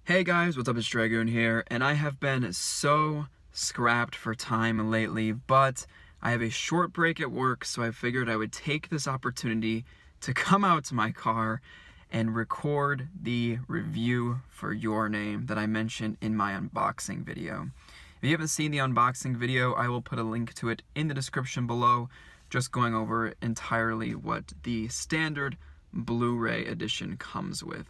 Hey guys, what's up? It's Dragoon here, and I have been so scrapped for time lately, but I have a short break at work, so I figured I would take this opportunity to come out to my car and record the review for Your Name that I mentioned in my unboxing video. If you haven't seen the unboxing video, I will put a link to it in the description below, just going over entirely what the standard Blu-ray edition comes with.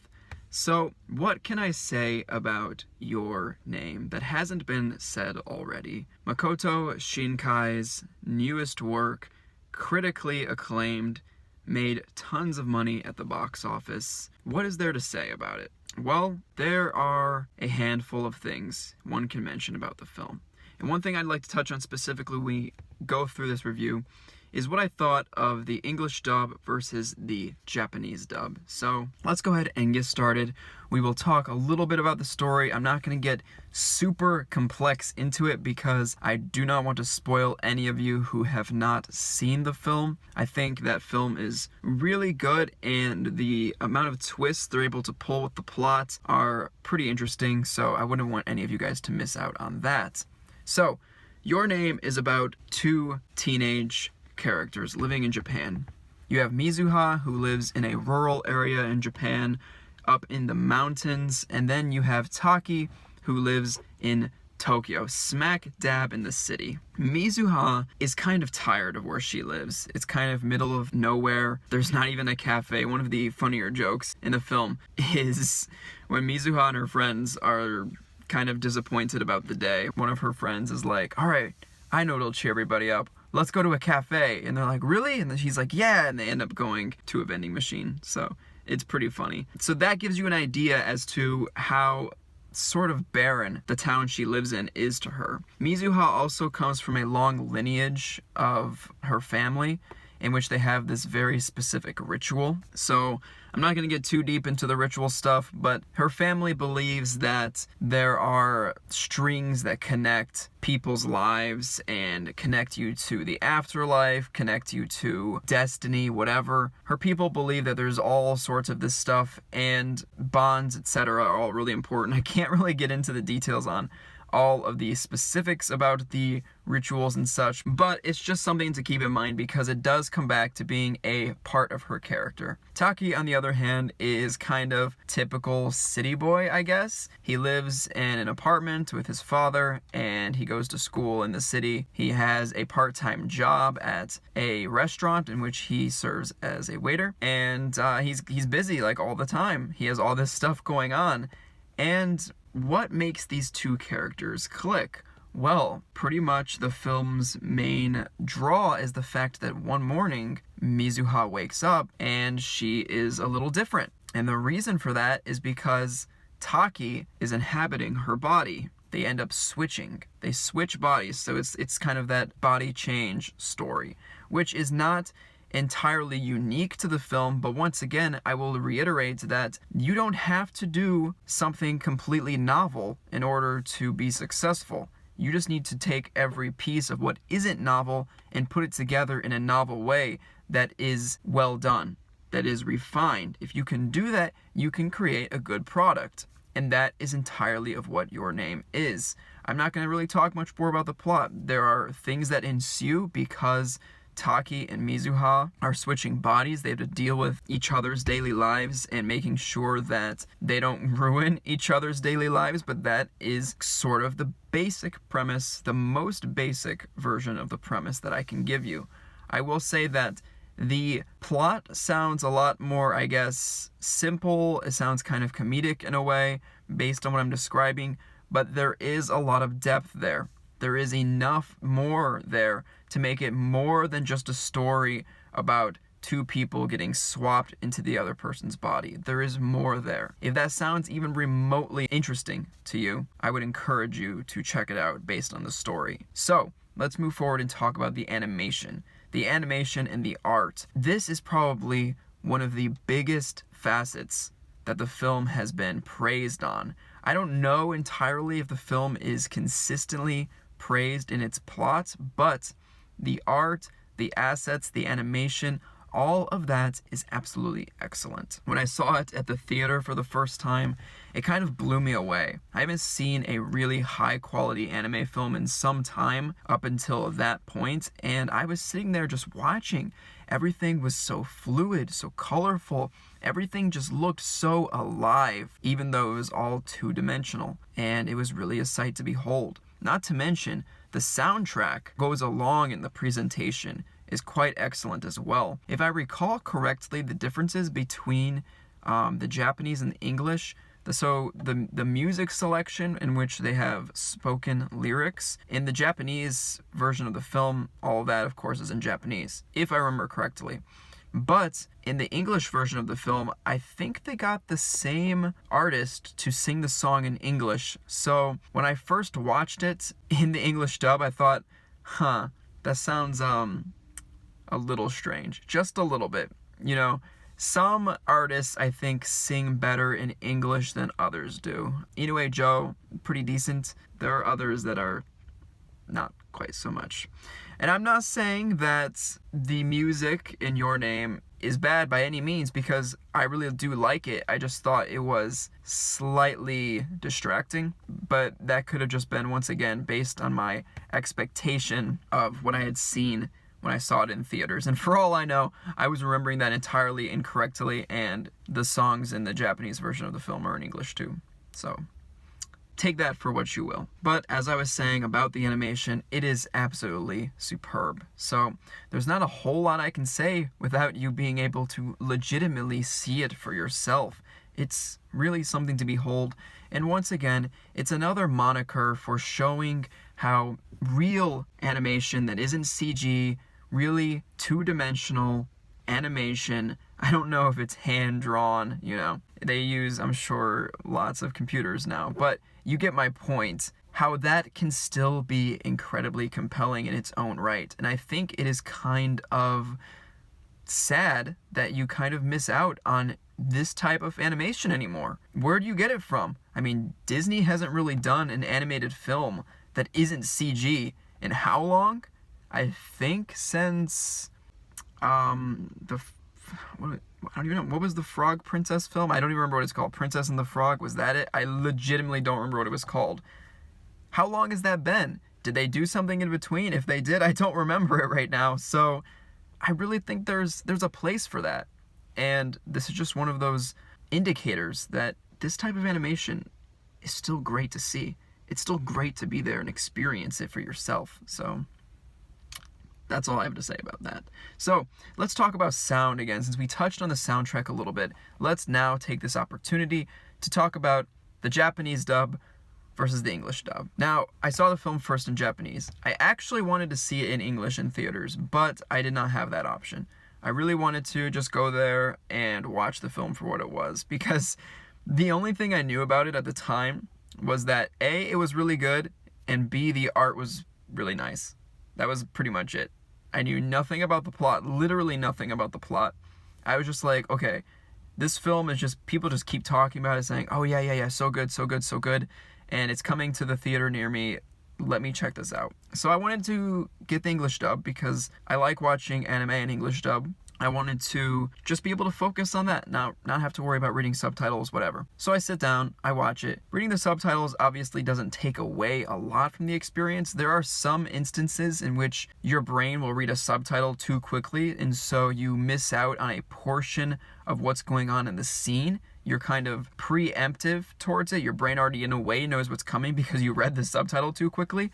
So, what can I say about Your Name that hasn't been said already? Makoto Shinkai's newest work, critically acclaimed, made tons of money at the box office. What is there to say about it? Well, there are a handful of things one can mention about the film. And one thing I'd like to touch on specifically when we go through this review is what I thought of the English dub versus the Japanese dub. So let's go ahead and get started. We will talk a little bit about the story. I'm not going to get super complex into it because I do not want to spoil any of you who have not seen the film. I think that film is really good, and the amount of twists they're able to pull with the plot are pretty interesting, so I wouldn't want any of you guys to miss out on that. So, Your Name is about two teenage characters living in Japan. You have Mizuha, who lives in a rural area in Japan, up in the mountains, and then you have Taki, who lives in Tokyo, smack dab in the city. Mizuha is kind of tired of where she lives. It's kind of middle of nowhere. There's not even a cafe. One of the funnier jokes in the film is when Mizuha and her friends are kind of disappointed about the day. One of her friends is like, "All right, I know what'll cheer everybody up. Let's go to a cafe." And they're like, "Really?" And then she's like, "Yeah." And they end up going to a vending machine. So it's pretty funny. So that gives you an idea as to how sort of barren the town she lives in is to her. Mizuha also comes from a long lineage of her family in which they have this very specific ritual. So I'm not going to get too deep into the ritual stuff, but her family believes that there are strings that connect people's lives and connect you to the afterlife, connect you to destiny, whatever. Her people believe that there's all sorts of this stuff, and bonds, etc. are all really important. I can't really get into the details on all of the specifics about the rituals and such, but it's just something to keep in mind because it does come back to being a part of her character. Taki, on the other hand, is kind of typical city boy, I guess. He lives in an apartment with his father, and he goes to school in the city. He has a part-time job at a restaurant in which he serves as a waiter, and he's busy like all the time. He has all this stuff going on, and what makes these two characters click? Well, pretty much the film's main draw is the fact that one morning, Mizuha wakes up and she is a little different. And the reason for that is because Taki is inhabiting her body. They end up switching. They switch bodies, so it's kind of that body change story, which is not entirely unique to the film, but once again, I will reiterate that you don't have to do something completely novel in order to be successful. You just need to take every piece of what isn't novel and put it together in a novel way that is well done, that is refined. If you can do that, you can create a good product. And that is entirely of what Your Name is. I'm not going to really talk much more about the plot. There are things that ensue because Taki and Mizuha are switching bodies. They have to deal with each other's daily lives and making sure that they don't ruin each other's daily lives, but that is sort of the basic premise, the most basic version of the premise that I can give you. I will say that the plot sounds a lot more, I guess, simple. It sounds kind of comedic in a way, based on what I'm describing, but there is a lot of depth there. There is enough more there to make it more than just a story about two people getting swapped into the other person's body. There is more there. If that sounds even remotely interesting to you, I would encourage you to check it out based on the story. So, let's move forward and talk about the animation. The animation and the art. This is probably one of the biggest facets that the film has been praised on. I don't know entirely if the film is consistently praised in its plot, but the art, the assets, the animation, all of that is absolutely excellent. When I saw it at the theater for the first time, it kind of blew me away. I haven't seen a really high quality anime film in some time up until that point, and I was sitting there just watching. Everything was so fluid, so colorful. Everything just looked so alive, even though it was all two-dimensional, and it was really a sight to behold. Not to mention, the soundtrack goes along in the presentation is quite excellent as well. If I recall correctly, the differences between the Japanese and the English, the music selection in which they have spoken lyrics, in the Japanese version of the film, all of that of course is in Japanese, if I remember correctly. But in the English version of the film, I think they got the same artist to sing the song in English. So when I first watched it in the English dub, I thought, that sounds a little strange. Just a little bit. You know, some artists I think sing better in English than others do. Inoue Joe, pretty decent. There are others that are not quite so much. And I'm not saying that the music in Your Name is bad by any means, because I really do like it. I just thought it was slightly distracting, but that could have just been, once again, based on my expectation of what I had seen when I saw it in theaters. And for all I know, I was remembering that entirely incorrectly, and the songs in the Japanese version of the film are in English too. So take that for what you will. But as I was saying about the animation, it is absolutely superb. So there's not a whole lot I can say without you being able to legitimately see it for yourself. It's really something to behold. And once again, it's another moniker for showing how real animation that isn't CG, really two-dimensional animation, I don't know if it's hand-drawn, you know. They use, I'm sure, lots of computers now, but you get my point, how that can still be incredibly compelling in its own right. And I think it is kind of sad that you kind of miss out on this type of animation anymore. Where do you get it from? I mean, Disney hasn't really done an animated film that isn't CG in how long? I think since I don't even know, what was the Frog Princess film? I don't even remember what it's called. Princess and the Frog, was that it? I legitimately don't remember what it was called. How long has that been? Did they do something in between? If they did, I don't remember it right now. So I really think there's a place for that. And this is just one of those indicators that this type of animation is still great to see. It's still great to be there and experience it for yourself. So that's all I have to say about that. So let's talk about sound again. Since we touched on the soundtrack a little bit, let's now take this opportunity to talk about the Japanese dub versus the English dub. Now, I saw the film first in Japanese. I actually wanted to see it in English in theaters, but I did not have that option. I really wanted to just go there and watch the film for what it was, because the only thing I knew about it at the time was that A, it was really good, and B, the art was really nice. That was pretty much it. I knew nothing about the plot, literally nothing about the plot. I was just like, okay, this film is just, people just keep talking about it, saying, oh yeah, so good, so good, so good, and it's coming to the theater near me, let me check this out. So I wanted to get the English dub because I like watching anime in English dub. I wanted to just be able to focus on that, not have to worry about reading subtitles, whatever. So I sit down, I watch it. Reading the subtitles obviously doesn't take away a lot from the experience. There are some instances in which your brain will read a subtitle too quickly, and so you miss out on a portion of what's going on in the scene. You're kind of preemptive towards it. Your brain already in a way knows what's coming because you read the subtitle too quickly.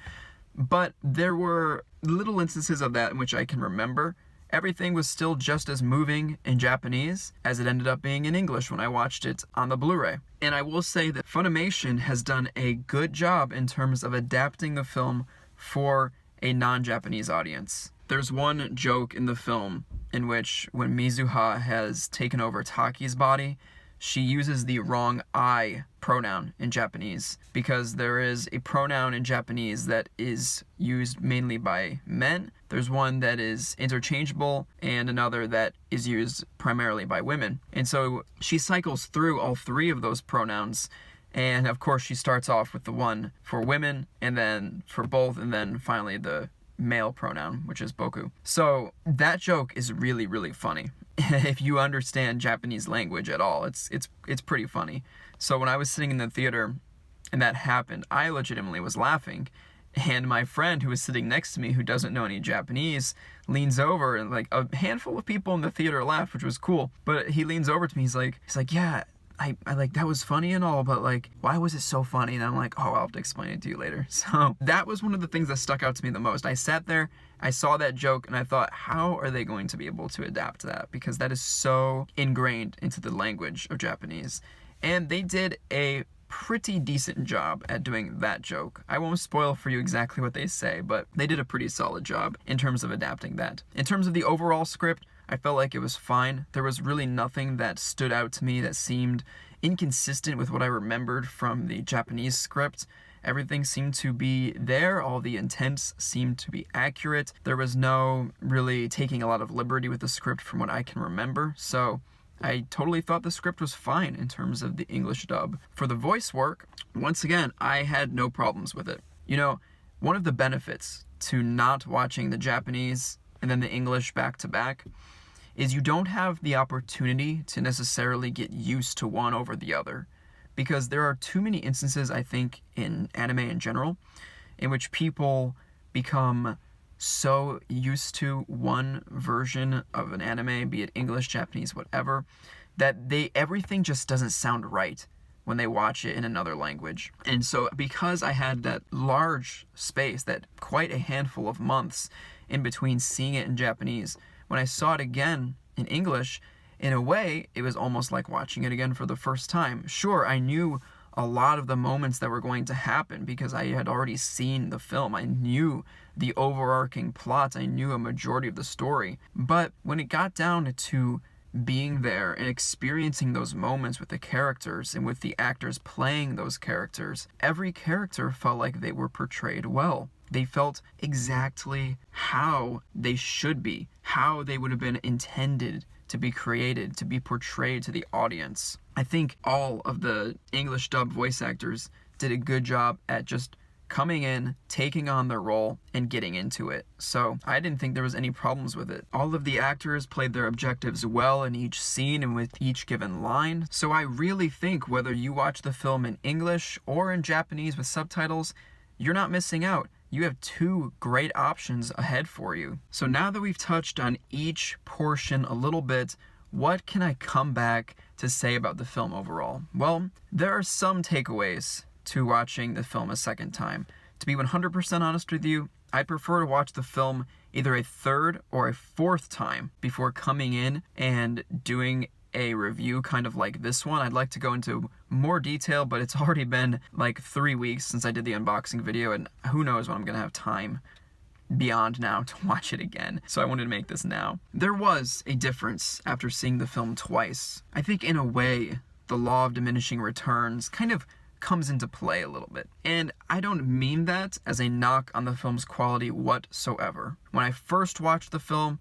But there were little instances of that in which I can remember. Everything was still just as moving in Japanese as it ended up being in English when I watched it on the Blu-ray. And I will say that Funimation has done a good job in terms of adapting the film for a non-Japanese audience. There's one joke in the film in which when Mizuha has taken over Taki's body, she uses the wrong I pronoun in Japanese, because there is a pronoun in Japanese that is used mainly by men. There's one that is interchangeable and another that is used primarily by women. And so she cycles through all three of those pronouns. And of course she starts off with the one for women, and then for both, and then finally the male pronoun, which is boku. So that joke is really, really funny. If you understand Japanese language at all, it's pretty funny. So when I was sitting in the theater and that happened, I legitimately was laughing. And my friend who was sitting next to me, who doesn't know any Japanese, leans over, and like a handful of people in the theater laughed, which was cool. But he leans over to me, he's like, yeah, I like, that was funny and all, but like, why was it so funny? And I'm like, oh, I'll have to explain it to you later. So that was one of the things that stuck out to me the most. I sat there, I saw that joke, and I thought, how are they going to be able to adapt that? Because that is so ingrained into the language of Japanese. And they did a pretty decent job at doing that joke. I won't spoil for you exactly what they say, but they did a pretty solid job in terms of adapting that. In terms of the overall script, I felt like it was fine. There was really nothing that stood out to me that seemed inconsistent with what I remembered from the Japanese script. Everything seemed to be there. All the intents seemed to be accurate. There was no really taking a lot of liberty with the script from what I can remember. So I totally thought the script was fine in terms of the English dub. For the voice work, once again, I had no problems with it. You know, one of the benefits to not watching the Japanese and then the English back to back is you don't have the opportunity to necessarily get used to one over the other. Because there are too many instances, I think, in anime in general, in which people become so used to one version of an anime, be it English, Japanese, whatever, that everything just doesn't sound right when they watch it in another language. And so because I had that large space, that quite a handful of months in between seeing it in Japanese, when I saw it again in English, in a way, it was almost like watching it again for the first time. Sure, I knew a lot of the moments that were going to happen because I had already seen the film. I knew the overarching plot. I knew a majority of the story. But when it got down to being there and experiencing those moments with the characters and with the actors playing those characters, every character felt like they were portrayed well. They felt exactly how they should be, how they would have been intended to be created, to be portrayed to the audience. I think all of the English dub voice actors did a good job at just coming in, taking on their role, and getting into it. So I didn't think there was any problems with it. All of the actors played their objectives well in each scene and with each given line. So I really think whether you watch the film in English or in Japanese with subtitles, you're not missing out. You have two great options ahead for you. So now that we've touched on each portion a little bit, what can I come back to say about the film overall? Well, there are some takeaways to watching the film a second time. To be 100% honest with you, I'd prefer to watch the film either a third or a fourth time before coming in and doing a review kind of like this one. I'd like to go into more detail, but it's already been like 3 weeks since I did the unboxing video, and who knows when I'm gonna have time beyond now to watch it again. So I wanted to make this now. There was a difference after seeing the film twice. I think in a way, the law of diminishing returns kind of comes into play a little bit. And I don't mean that as a knock on the film's quality whatsoever. When I first watched the film,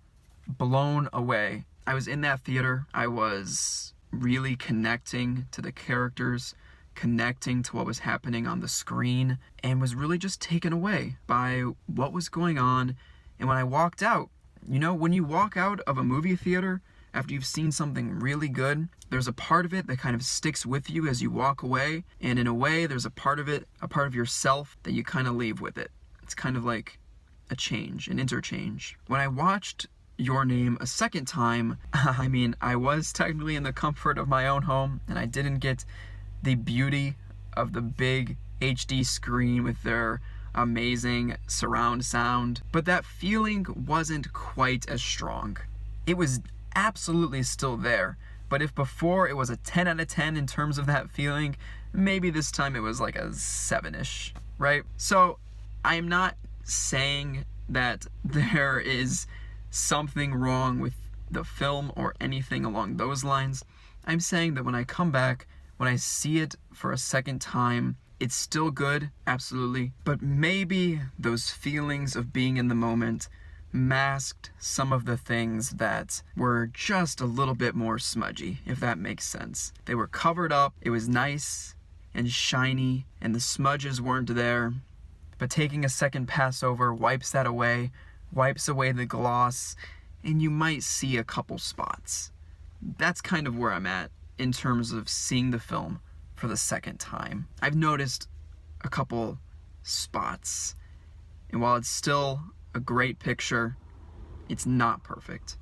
blown away. I was in that theater, I was really connecting to the characters, connecting to what was happening on the screen, and was really just taken away by what was going on. And when I walked out, you know, when you walk out of a movie theater after you've seen something really good, there's a part of it that kind of sticks with you as you walk away, and in a way, there's a part of it, a part of yourself that you kind of leave with it. It's kind of like a change, an interchange. When I watched Your Name a second time, I mean, I was technically in the comfort of my own home, and I didn't get the beauty of the big HD screen with their amazing surround sound, but that feeling wasn't quite as strong. It was absolutely still there, but if before it was a 10 out of 10 in terms of that feeling, maybe this time it was like a 7-ish, right? So I'm not saying that there is something wrong with the film or anything along those lines. I'm saying that when I come back, when I see it for a second time, it's still good, absolutely, but maybe those feelings of being in the moment masked some of the things that were just a little bit more smudgy, if that makes sense. They were covered up, it was nice and shiny, and the smudges weren't there, but taking a second pass over wipes that away, wipes away the gloss, and you might see a couple spots. That's kind of where I'm at in terms of seeing the film for the second time. I've noticed a couple spots, and while it's still a great picture, it's not perfect.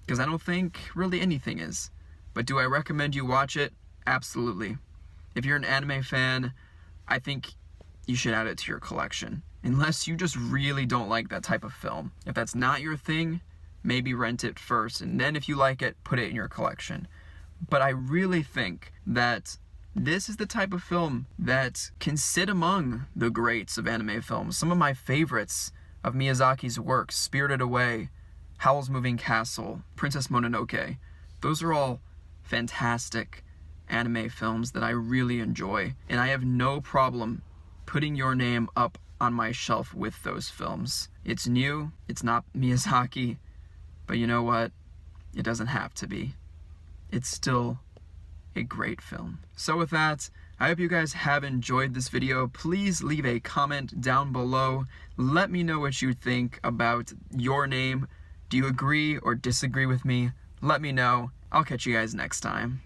Because I don't think really anything is. But do I recommend you watch it? Absolutely. If you're an anime fan, I think you should add it to your collection. Unless you just really don't like that type of film. If that's not your thing, maybe rent it first, and then if you like it, put it in your collection. But I really think that this is the type of film that can sit among the greats of anime films. Some of my favorites of Miyazaki's works, Spirited Away, Howl's Moving Castle, Princess Mononoke. Those are all fantastic anime films that I really enjoy, and I have no problem putting Your Name up on my shelf with those films. It's new, it's not Miyazaki, but you know what? It doesn't have to be. It's still a great film. So with that, I hope you guys have enjoyed this video. Please leave a comment down below. Let me know what you think about Your Name. Do you agree or disagree with me? Let me know. I'll catch you guys next time.